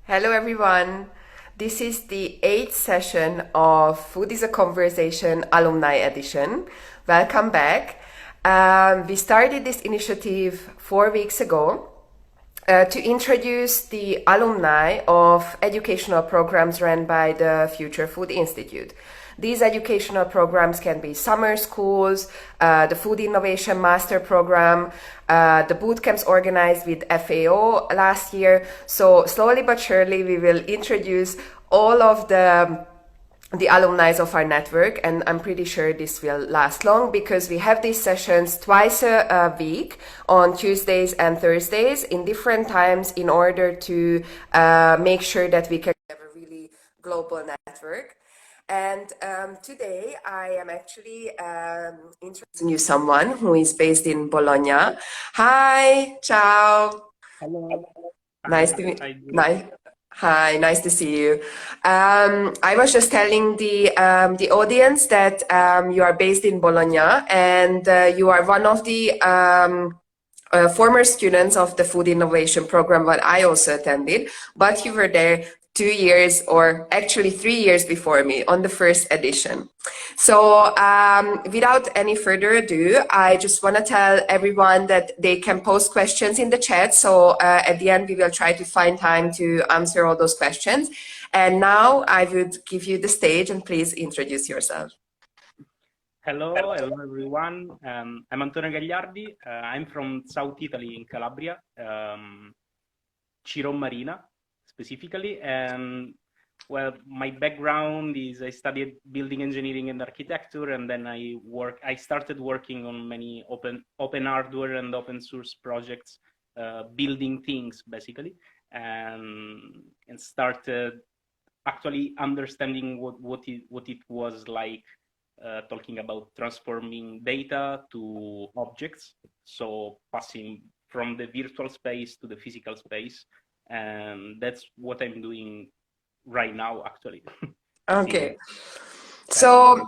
Hello, everyone. This is the eighth session of Food is a Conversation Alumni Edition. Welcome back. We started this initiative 4 weeks ago to introduce the alumni of educational programs run by the Future Food Institute. These educational programs can be summer schools, the Food Innovation Master Program, the boot camps organized with FAO last year. So slowly but surely we will introduce all of the alumni of our network, and I'm pretty sure this will last long because we have these sessions twice a week on Tuesdays and Thursdays in different times in order to make sure that we can have a really global network. And today I am actually introducing you someone who is based in Bologna. Hi, ciao. Hello. Nice Hi. to meet. Hi, Julie. Nice. Hi, nice to see you. I was just telling the audience that you are based in Bologna and you are one of the former students of the Food Innovation Program, what I also attended, but you were there 2 years or actually 3 years before me on the first edition. So without any further ado, I just want to tell everyone that they can post questions in the chat. So at the end, we will try to find time to answer all those questions. And now I would give you the stage and please introduce yourself. Hello, everyone. I'm Antonio Gagliardi. I'm from South Italy in Calabria, Ciro Marina specifically. And well, my background is I studied building engineering and architecture, and then I started working on many open hardware and open source projects, building things basically, and started actually understanding what it was like, talking about transforming data to objects, so passing from the virtual space to the physical space, and that's what I'm doing right now actually. Okay. Since 10 So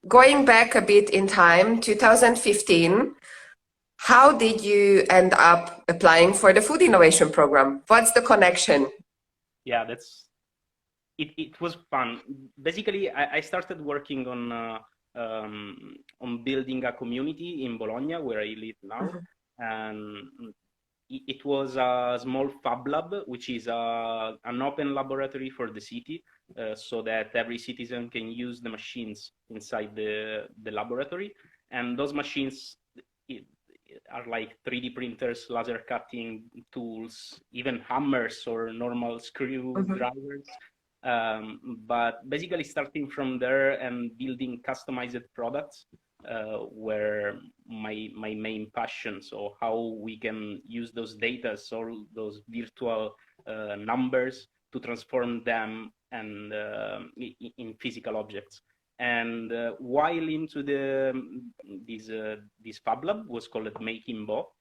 going back a bit in time, 2015, how did you end up applying for the Food Innovation Program? What's the connection? Yeah, it was fun. Basically, I started working on building a community in Bologna, where I live now, and it was a small Fab Lab, which is an open laboratory for the city, so that every citizen can use the machines inside the laboratory. And those machines are like 3D printers, laser cutting tools, even hammers or normal screwdrivers. But basically starting from there and building customized products were my main passion. So how we can use those data, so those virtual numbers, to transform them and in physical objects. And while into this Fab Lab was called Making Bo,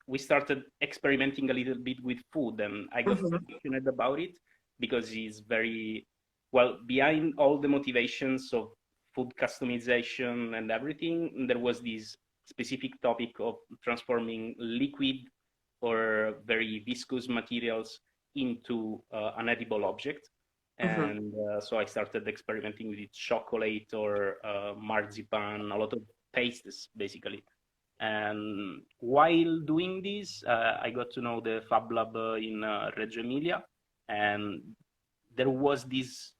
we started experimenting a little bit with food, and I got passionate about it because it's very well behind all the motivations of food customization and everything. There was this specific topic of transforming liquid or very viscous materials into an edible object. And so I started experimenting with chocolate or marzipan, a lot of tastes basically. And while doing this, I got to know the Fab Lab in Reggio Emilia, and there was this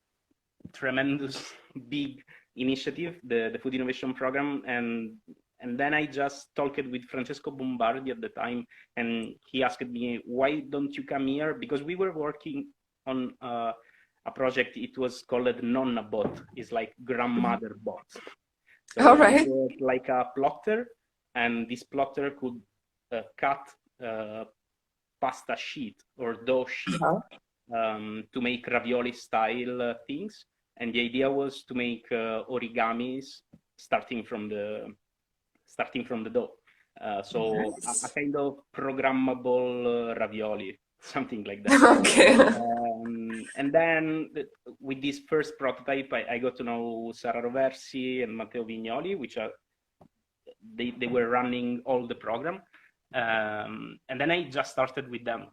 tremendous big initiative, the Food Innovation Program, and then I just talked with Francesco Bombardi at the time, and he asked me, why don't you come here? Because we were working on a project. It was called Nonna Bot. It's like grandmother bot. So All it right. was like a plotter, and this plotter could cut pasta sheet or dough sheet to make ravioli style things. And the idea was to make origamis starting from the dough. So a kind of programmable ravioli, something like that. Okay. And then with this first prototype, I got to know Sara Roversi and Matteo Vignoli, which are they were running all the program. And then I just started with them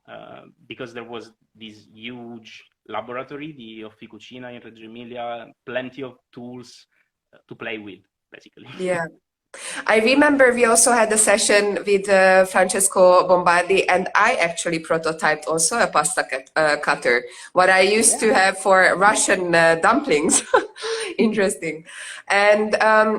because there was this huge laboratory, the Officina in Reggio Emilia, plenty of tools to play with, basically. Yeah. I remember we also had a session with Francesco Bombardi, and I actually prototyped also a pasta cutter, what I used to have for Russian dumplings. Interesting. And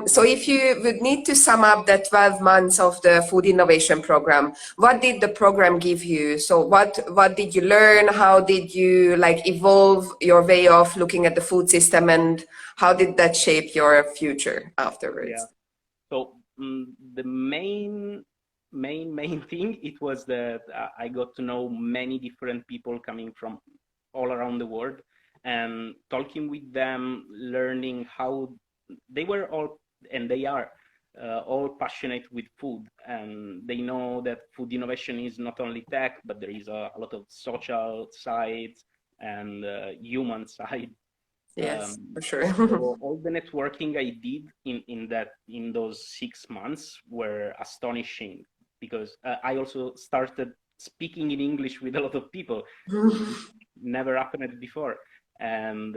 so if you would need to sum up the 12 months of the food innovation program, what did the program give you? So what did you learn? How did you like evolve your way of looking at the food system, and how did that shape your future afterwards? Yeah. So the main thing, it was that I got to know many different people coming from all around the world, and talking with them, learning how they were all, and they are all passionate with food, and they know that food innovation is not only tech, but there is a lot of social side and human side. Yes, for sure. So all the networking I did in those 6 months were astonishing, because I also started speaking in English with a lot of people, which never happened before. And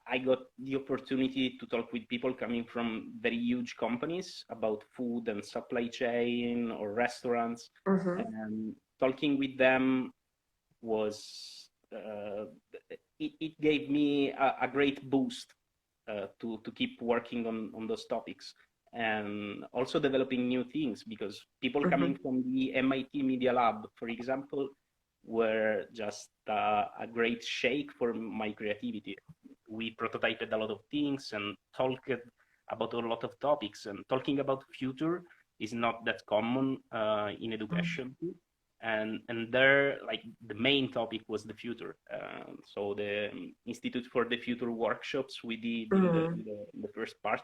I got the opportunity to talk with people coming from very huge companies about food and supply chain or restaurants. And talking with them was it gave me a great boost to keep working on those topics, and also developing new things, because people coming from the MIT Media Lab, for example, were just a great shake for my creativity. We prototyped a lot of things and talked about a lot of topics, and talking about future is not that common in education. And there, like, the main topic was the future. So the Institute for the Future workshops we did in the first part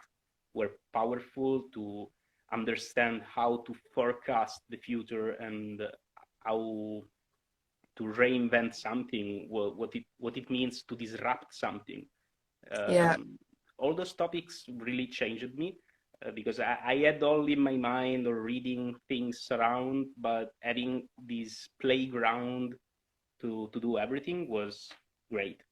were powerful to understand how to forecast the future, and how to reinvent something, what it means to disrupt something. Yeah. All those topics really changed me, because I had all in my mind or reading things around, but having this playground to do everything was great.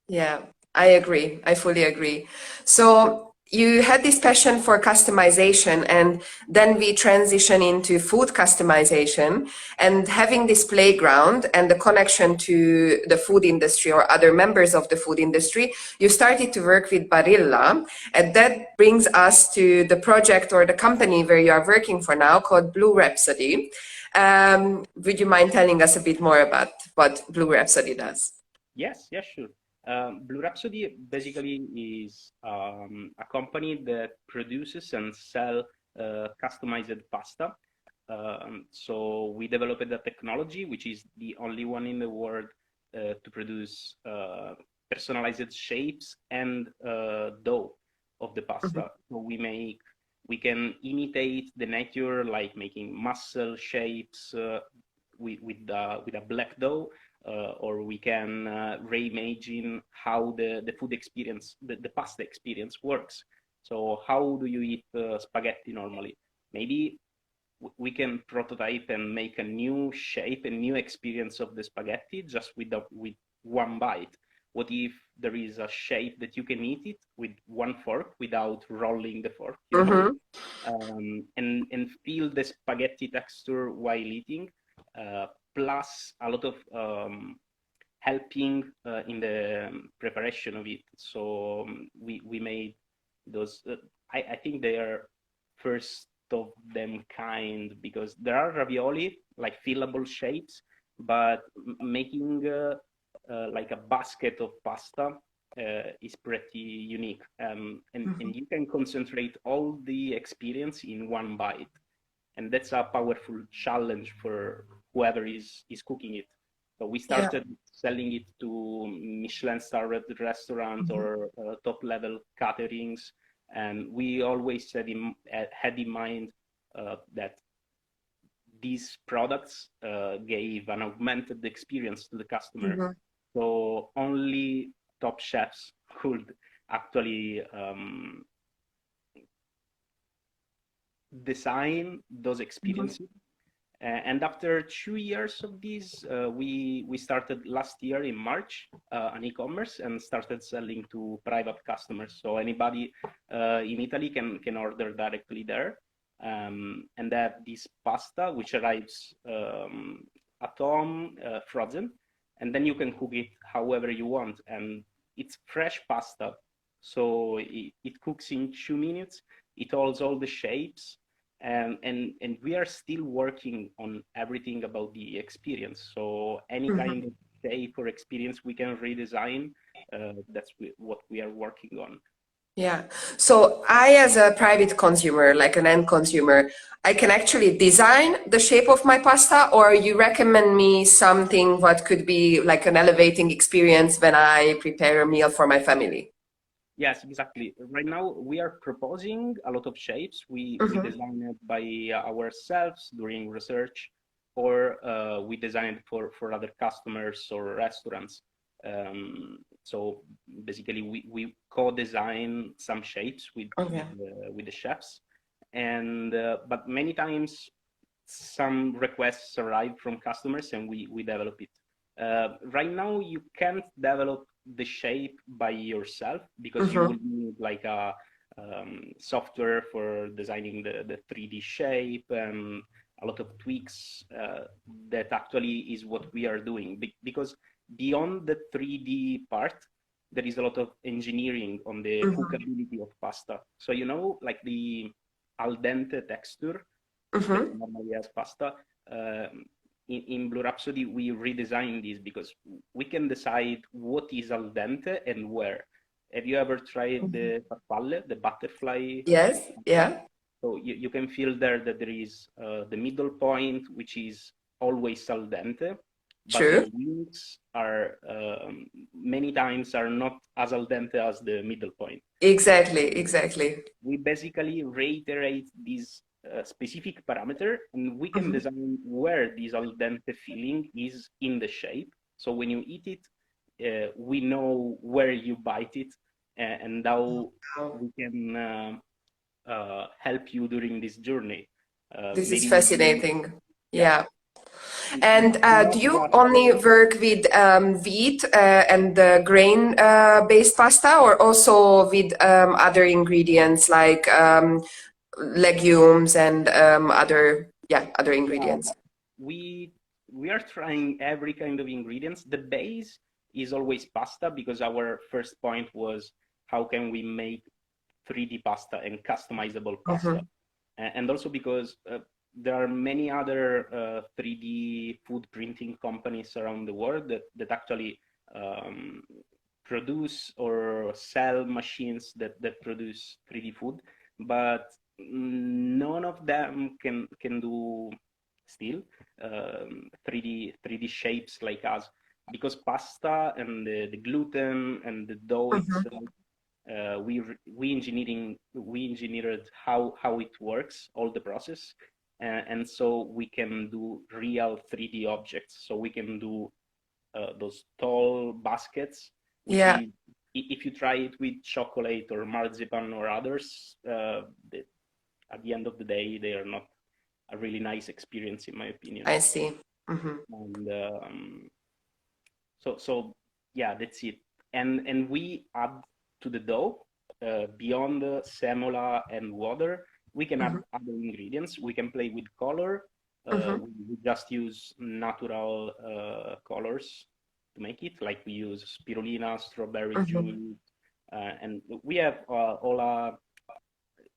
Yeah, I agree. I fully agree. So you had this passion for customization, and then we transition into food customization, and having this playground and the connection to the food industry or other members of the food industry, you started to work with Barilla. And that brings us to the project or the company where you are working for now, called Blue Rhapsody. Would you mind telling us a bit more about what Blue Rhapsody does? Yes, sure. Blue Rhapsody basically is a company that produces and sell customized pasta. So we developed a technology which is the only one in the world to produce personalized shapes and dough of the pasta. So we can imitate the nature, like making mussel shapes with a black dough, or we can reimagine how the food experience, the pasta experience works. So how do you eat spaghetti normally? Maybe we can prototype and make a new shape, a new experience of the spaghetti just with one bite. What if there is a shape that you can eat it with one fork without rolling the fork, and feel the spaghetti texture while eating, plus a lot of helping in the preparation of it. So we made those. I think they are first of them kind, because there are ravioli, like fillable shapes, but making like a basket of pasta is pretty unique, and you can concentrate all the experience in one bite, and that's a powerful challenge for whoever is cooking it. So we started selling it to Michelin-starred restaurants or top-level caterings, and we always had in mind that these products gave an augmented experience to the customer. So only top chefs could actually design those experiences, And after 2 years of this, we started last year in March an e-commerce and started selling to private customers. So anybody in Italy can order directly there. And they have this pasta which arrives at home frozen, and then you can cook it however you want. And it's fresh pasta, so it cooks in 2 minutes. It holds all the shapes. And we are still working on everything about the experience. So any kind of shape or experience we can redesign, that's what we are working on. Yeah. So I, as a private consumer, like an end consumer, I can actually design the shape of my pasta, or you recommend me something what could be like an elevating experience when I prepare a meal for my family? Yes, exactly. Right now, we are proposing a lot of shapes. We design it by ourselves during research, or we design it for other customers or restaurants. So basically, we co-design some shapes with the chefs, and but many times some requests arrive from customers and we develop it. Right now, you can't develop the shape by yourself because you will need like a software for designing the 3D shape and a lot of tweaks. That actually is what we are doing, because beyond the 3D part, there is a lot of engineering on the cookability of pasta. So, like the al dente texture that normally has pasta. In Blue Rhapsody, we redesigned this because we can decide what is al dente and where. Have you ever tried the farfalle, the butterfly? Yes. Yeah. So you can feel there that there is the middle point, which is always al dente, but True. the wings are many times are not as al dente as the middle point. Exactly. Exactly. We basically reiterate this specific parameter, and we can design where this al dente feeling is in the shape. So when you eat it, we know where you bite it, and how we can help you during this journey. This is Maybe, fascinating. yeah. Yeah. And We do have you that, only work with wheat and grain based pasta, or also with other ingredients like legumes and other yeah, ingredients? we we are trying every kind of ingredients. The base is always pasta because our first point was how can we make 3D pasta and customizable pasta, and also because there are many other 3D food printing companies around the world that actually um, produce or sell machines that produce 3D food, but none of them can do still 3D shapes like us, because pasta and the gluten and the dough itself, we engineered how it works, all the process, and so we can do real 3D objects. So we can do those tall baskets, which Yeah, is, if you try it with chocolate or marzipan or others, at the end of the day, they are not a really nice experience, in my opinion. I see. And so yeah, that's it. And we add to the dough, beyond the semola and water, we can add other ingredients. We can play with color. We just use natural colors to make it, like we use spirulina, strawberry juice, and we have all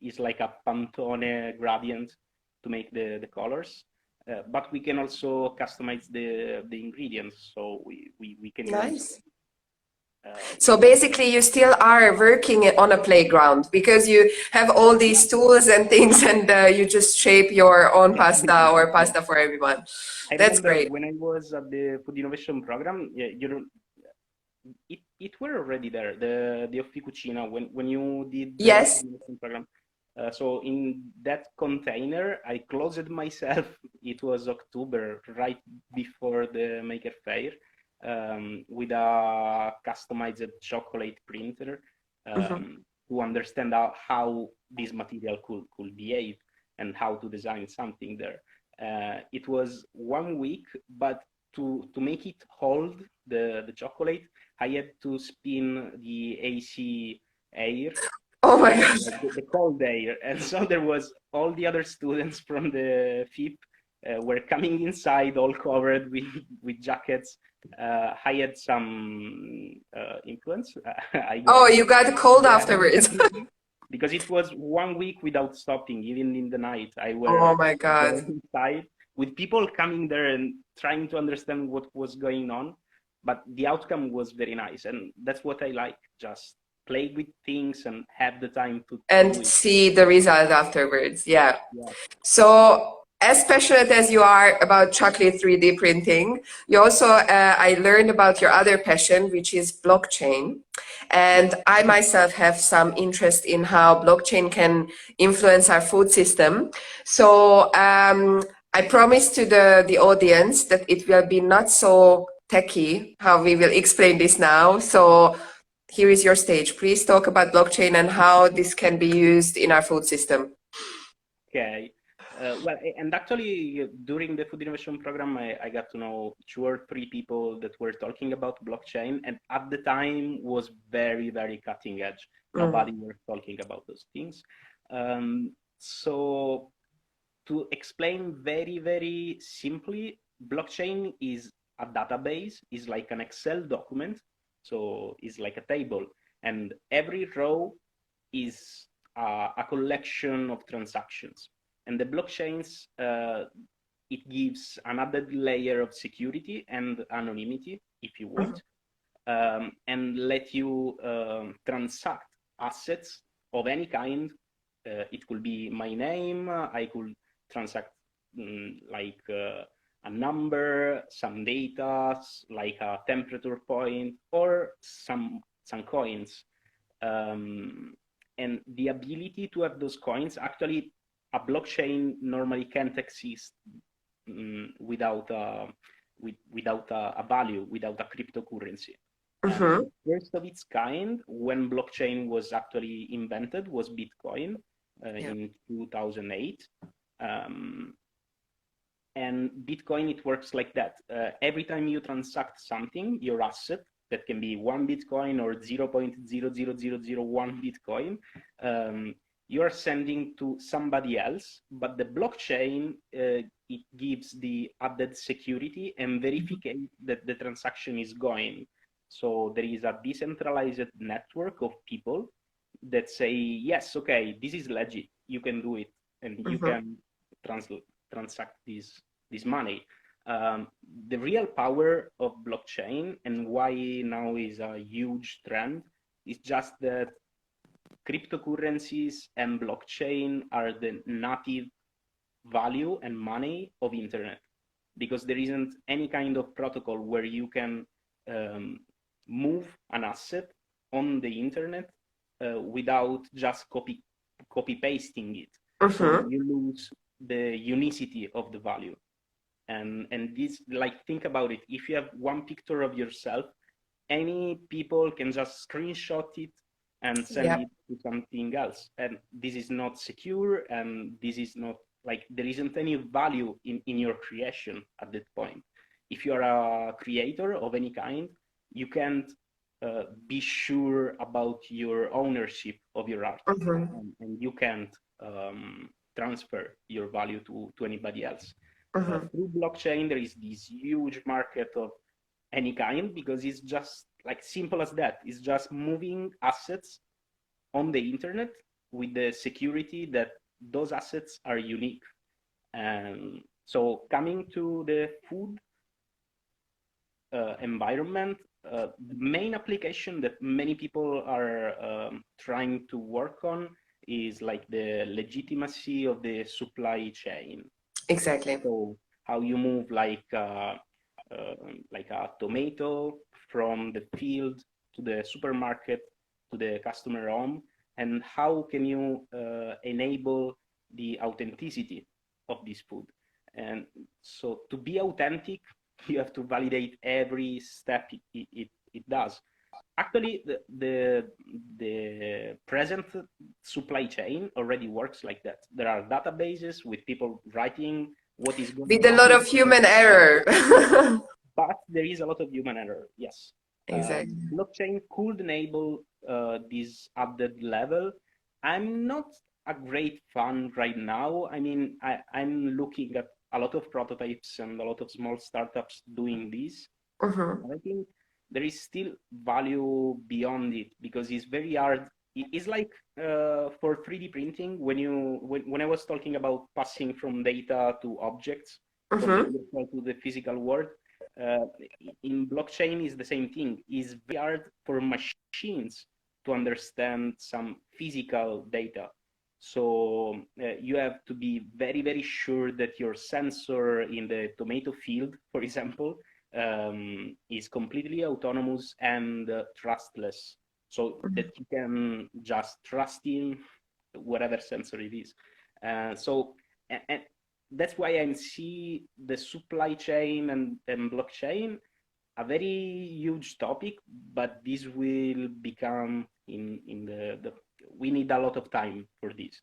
is like a Pantone gradient to make the colors. But we can also customize the ingredients, so we can use. Nice. So basically, you still are working on a playground because you have all these tools and things, and you just shape your own pasta or Yeah. pasta for everyone. I That's remember great. when I was at the food innovation program, yeah, it were already there, the Officina, when you did the food Yes. innovation program. So in that container, I closed myself. It was October, right before the Maker Fair, with a customized chocolate printer, to understand how this material could behave and how to design something there. It was 1 week, but to make it hold the chocolate, I had to spin the AC air, Oh my God. the cold air, and so there was all the other students from the FIP were coming inside all covered with jackets. I had some influence. I Oh, guess. you got cold Yeah. afterwards. Because it was 1 week without stopping, even in the night. I Oh were my there God. inside with people coming there and trying to understand what was going on. But the outcome was very nice, and that's what I like. Just play with things and have the time to And do it. see the result afterwards. Yeah. Yeah. So, as passionate as you are about chocolate 3D printing, you also, I learned about your other passion, which is blockchain. Yeah. And I myself have some interest in how blockchain can influence our food system. So, I promise to the audience that it will be not so techy how we will explain this now. So, here is your stage. Please talk about blockchain and how this can be used in our food system. Okay. Well, and actually, during the food innovation program, I got to know 2 or 3 people that were talking about blockchain, and at the time was very, very cutting edge. Mm. Nobody were talking about those things. So to explain very, very simply, blockchain is a database, is like an Excel document, so it's like a table, and every row is a collection of transactions. And the blockchains, it gives an added layer of security and anonymity, if you want, and let you transact assets of any kind. It could be my name. I could transact like a number, some data, like a temperature point, or some coins. And the ability to have those coins, actually, a blockchain normally can't exist without without a value, without a cryptocurrency. Mm-hmm. The first of its kind, when blockchain was actually invented, was Bitcoin Yeah. in 2008. Um, and Bitcoin, it works like that. Every time you transact something, your asset, that can be 1 Bitcoin or 0.00001 Bitcoin, you are sending to somebody else, but the blockchain, it gives the added security and verification that the transaction is going. So there is a decentralized network of people that say, yes, okay, this is legit, you can do it, and you Mm-hmm. can transact this money. The real power of blockchain and why now is a huge trend is just that cryptocurrencies and blockchain are the native value and money of internet, because there isn't any kind of protocol where you can um, move an asset on the internet without just copy pasting it. So Mm-hmm. you lose the unicity of the value. And this, like, think about it. If you have one picture of yourself, any people can just screenshot it and send Yep. it to something else, and this is not secure, and this is not, like, there isn't any value in your creation at that point. If you are a creator of any kind, you can't be sure about your ownership of your art, Mm-hmm. and you can't transfer your value to anybody else. Mm-hmm. Through blockchain, there is this huge market of any kind, because it's just like simple as that. It's just moving assets on the internet with the security that those assets are unique. And so coming to the food environment, the main application that many people are trying to work on is like the legitimacy of the supply chain. Exactly. So how you move like a tomato from the field to the supermarket to the customer home, and how can you enable the authenticity of this food. And so to be authentic, you have to validate every step it does. Actually, the present supply chain already works like that. There are databases with people writing what is going With a on. lot of human error. But there is a lot of human error, yes. Exactly. Blockchain could enable this added level. I'm not a great fan right now. I mean, I'm looking at a lot of prototypes and a lot of small startups doing this. Mm-hmm. I think there is still value beyond it because it's very hard. It's like for 3D printing when I was talking about passing from data to objects, from the Mm-hmm. virtual to the physical world. Uh, in blockchain is the same thing. It's very hard for machines to understand some physical data. So you have to be very, very sure that your sensor in the tomato field, for example, is completely autonomous and trustless, so that you can just trust in whatever sensor it is. And that's why I see the supply chain and blockchain a very huge topic, but this will become in the we need a lot of time for this.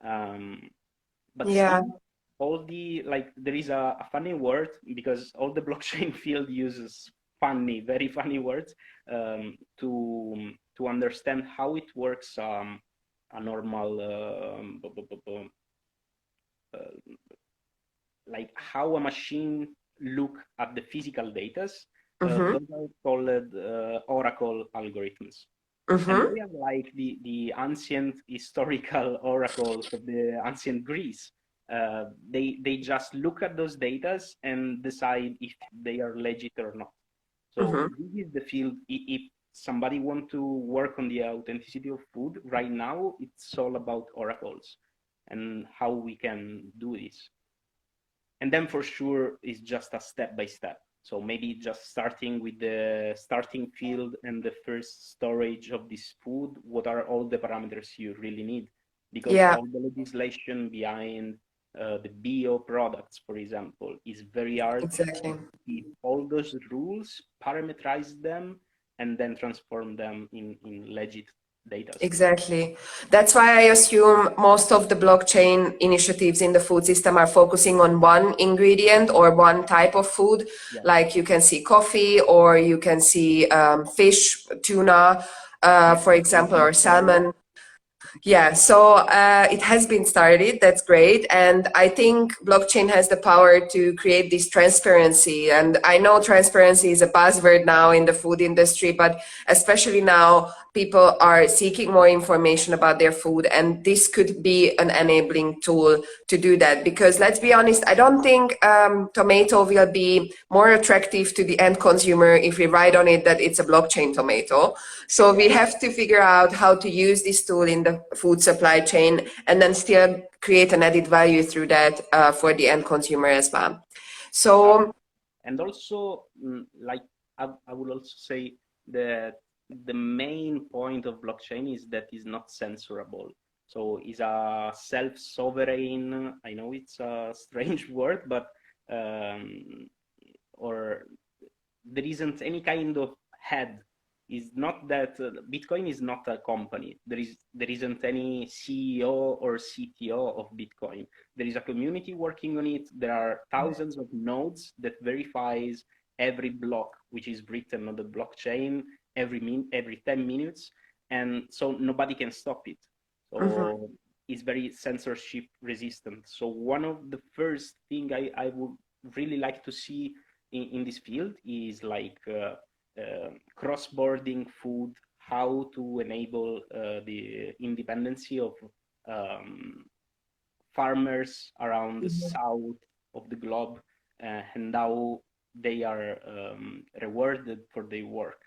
Um, but Yeah. still, all the like there is a funny word because all the blockchain field uses funny, very funny words to understand how it works. A normal like how a machine look at the physical data. Mm-hmm. Those are called oracle algorithms. And Mm-hmm. they are like the ancient historical oracles of the ancient Greece. They just look at those data and decide if they are legit or not. So Mm-hmm. this is the field. If somebody want to work on the authenticity of food right now, it's all about oracles and how we can do this. And then for sure it's just a step by step. So maybe just starting with the starting field and the first storage of this food. What are all the parameters you really need? Because Yeah. all the legislation behind the bio products, for example, is very hard Exactly. to keep all those rules, parameterize them, and then transform them in legit data. Exactly. That's why I assume most of the blockchain initiatives in the food system are focusing on one ingredient or one type of food. Yeah. Like you can see coffee, or you can see fish, tuna, for example, or salmon. Yeah, so it has been started. That's great. And I think blockchain has the power to create this transparency. And I know transparency is a buzzword now in the food industry, but especially now, people are seeking more information about their food. And this could be an enabling tool to do that. Because let's be honest, I don't think tomato will be more attractive to the end consumer if we write on it that it's a blockchain tomato. So we have to figure out how to use this tool in the food supply chain and then still create an added value through that for the end consumer as well. So, and also, like I would also say that the main point of blockchain is that it's not censorable. So it's a self-sovereign. I know it's a strange word, but or there isn't any kind of head. Is not that Bitcoin is not a company. There isn't any CEO or CTO of Bitcoin. There is a community working on it. There are thousands of nodes that verifies every block which is written on the blockchain every 10 minutes, and so nobody can stop it. So it's very censorship resistant. So one of the first thing I would really like to see in this field is like cross-boarding food, how to enable the independency of um, farmers around the south of the globe, and how they are rewarded for their work.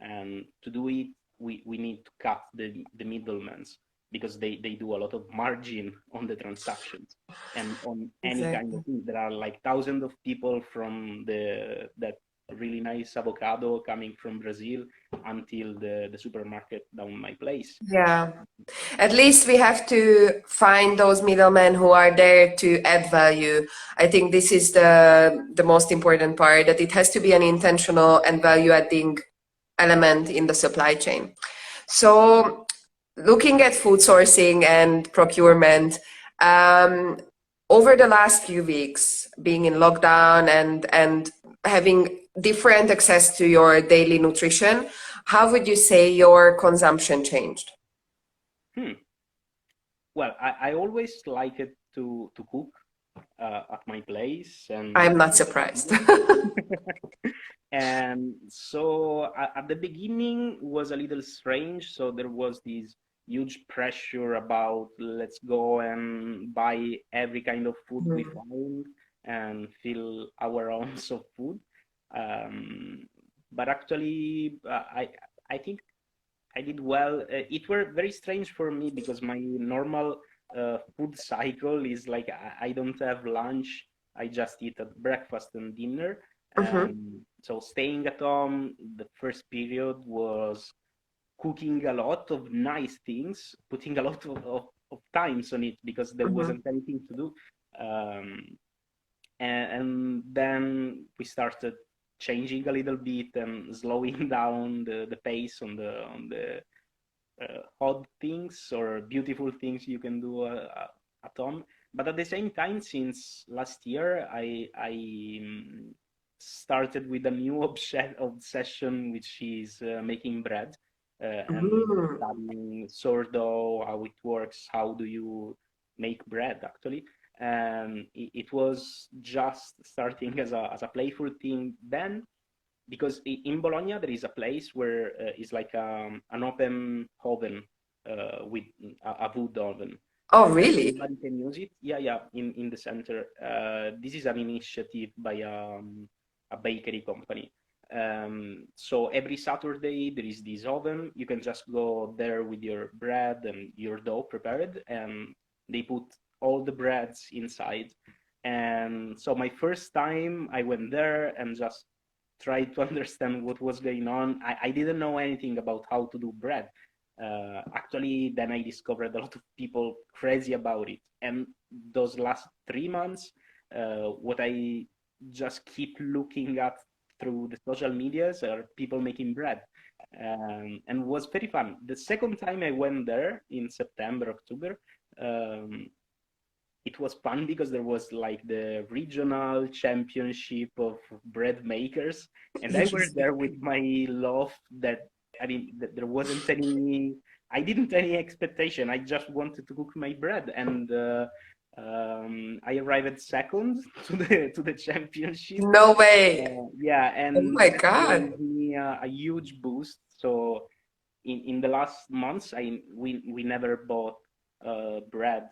And to do it, we need to cut the middlemen because they do a lot of margin on the transactions and on any kind exactly. of thing. There are like thousands of people from that really nice avocado coming from Brazil until the supermarket down my place. Yeah. At least we have to find those middlemen who are there to add value. I think this is the most important part, that it has to be an intentional and value adding element in the supply chain. So looking at food sourcing and procurement, over the last few weeks, being in lockdown and having different access to your daily nutrition, how would you say your consumption changed? Hmm. Well, I always liked to cook at my place, I'm and not surprised. and so at the beginning was a little strange. So there was this huge pressure about let's go and buy every kind of food we Mhm. find and fill our own of food. Um, but actually, I think I did well. It were very strange for me because my normal food cycle is like I don't have lunch. I just eat at breakfast and dinner. Mhm. So staying at home, the first period was cooking a lot of nice things, putting a lot of times on it because there Mhm. wasn't anything to do. Um, and then we started changing a little bit and slowing down the pace on the odd things or beautiful things you can do at home. But at the same time, since last year, I started with a new obsession, which is making bread and Mhm. studying sourdough, how it works, how do you make bread actually. And it was just starting as a playful thing then, because in Bologna there is a place where it's like an open oven with a wood oven, Oh, and really? everybody can use it. Yeah, yeah. In the center, this is an initiative by a bakery company. So every Saturday there is this oven. You can just go there with your bread and your dough prepared, and they put all the breads inside. And so my first time I went there and just tried to understand what was going on. I didn't know anything about how to do bread. Actually, then I discovered a lot of people crazy about it. And those last 3 months, what I just keep looking at through the social medias are people making bread. And was very fun. The second time I went there in September, October, um, it was fun because there was like the regional championship of bread makers, and I were Interesting. there with my love that I mean there wasn't any, I didn't any expectation. I just wanted to cook my bread, and I arrived second to the championship. No way. Yeah, Oh and my that God. gave me a huge boost. So in the last months, we never bought bread.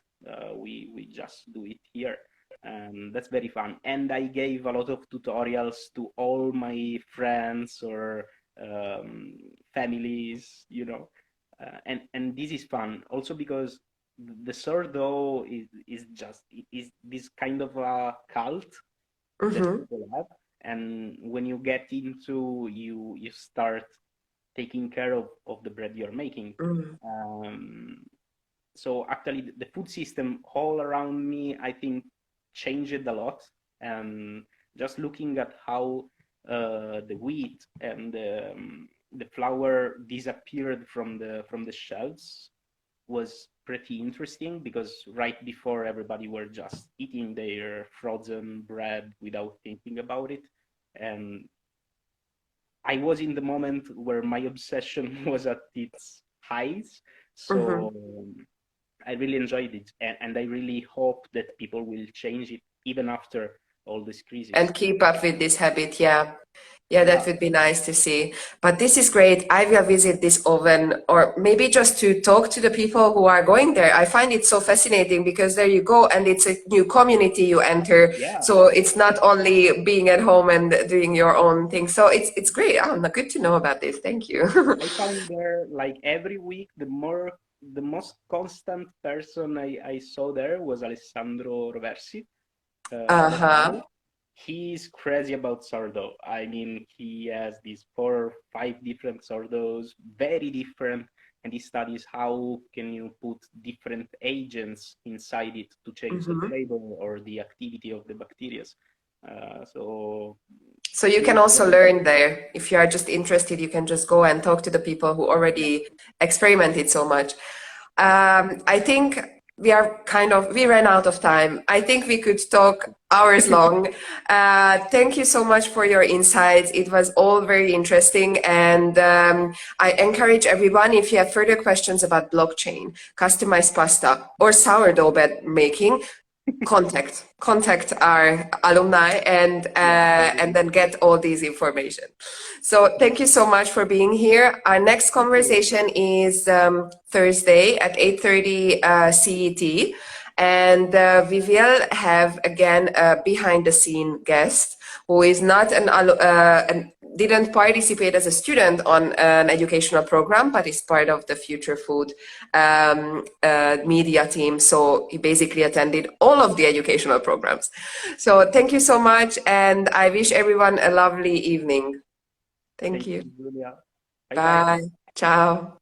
We just do it here, and that's very fun. And I gave a lot of tutorials to all my friends or families, and this is fun also because the sourdough is just is this kind of a cult that Mm-hmm. people have, and when you get into you start taking care of the bread you're making. Mm-hmm. Um, so actually, the food system all around me, I think, changed a lot. And just looking at how the wheat and the flour disappeared from the shelves was pretty interesting because right before everybody were just eating their frozen bread without thinking about it. And I was in the moment where my obsession was at its highs. Mm-hmm. So I really enjoyed it. And I really hope that people will change it even after all these crises. And keep up with this habit, yeah. Yeah, that Yeah, would be nice to see. But this is great. I will visit this oven, or maybe just to talk to the people who are going there. I find it so fascinating because there you go, and it's a new community you enter. yeah. So it's not only being at home and doing your own thing. So it's great. Oh, good to know about this. Thank you. I found there like every week the most constant person I saw there was Alessandro Roversi, the Uh-huh. founder. He's crazy about sourdough. I mean, he has these 4 or 5 different sourdoughs, very different, and he studies how can you put different agents inside it to change the Mhm. flavor or the activity of the bacteria. So So you can he's also very fun. learn there. If you are just interested, you can just go and talk to the people who Yeah. already experimented so much. I think we ran out of time. I think we could talk hours long. Thank you so much for your insights. It was all very interesting. And I encourage everyone, if you have further questions about blockchain, customized pasta, or sourdough bread making, contact our alumni and then get all these information. So thank you so much for being here. Our next conversation is Thursday at 8:30 CET, and we will have again a behind the scene guest who is not didn't participate as a student on an educational program, but is part of the Future Food media team. So he basically attended all of the educational programs. So thank you so much, and I wish everyone a lovely evening. Thank you. Julia. Bye. Ciao.